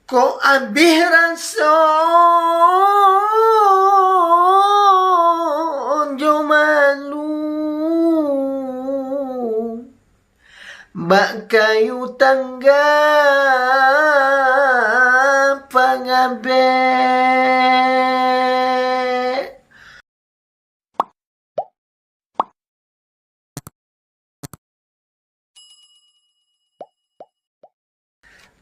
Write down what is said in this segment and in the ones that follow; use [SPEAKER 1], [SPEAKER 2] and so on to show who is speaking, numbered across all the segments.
[SPEAKER 1] Ko abih rason jo malu bak kayu tangga pangabe.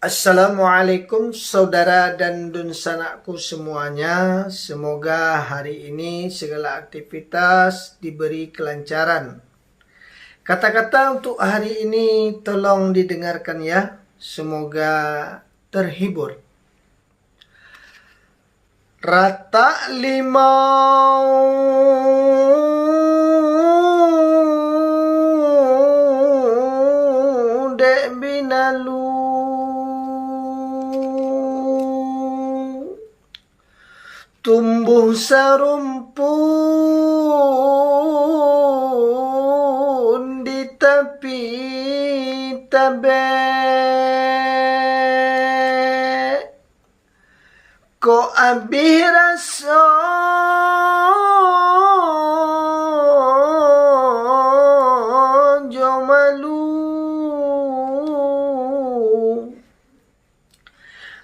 [SPEAKER 1] Assalamualaikum saudara dan dunsanakku semuanya. Semoga hari ini segala aktivitas diberi kelancaran. Kata-kata untuk hari ini tolong didengarkan ya. Semoga terhibur. Rata limau dek binalu tumbuh sarumpun di tepi tabe. Ko abih rason jo malu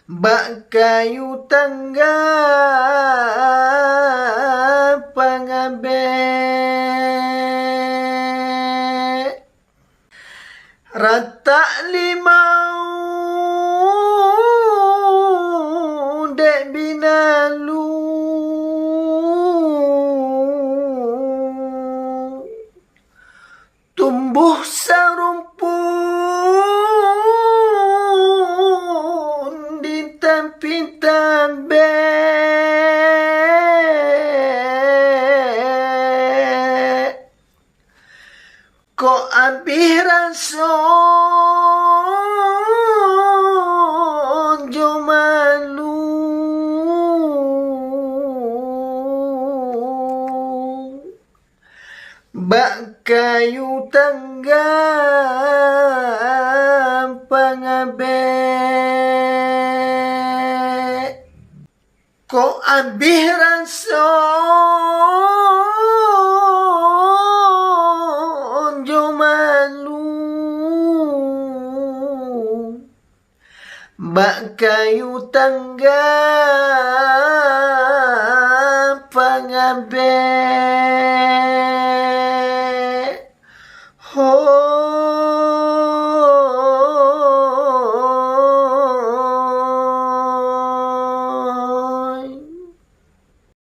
[SPEAKER 1] bak kayu tangga pangabe. Rata limau dek binalu tumbuh sarumpun di tepi tabe. Ko abih rason jo malu bak kayu tangga pangabe. Ko abih rason jo malu bak kayu tangga pangabe.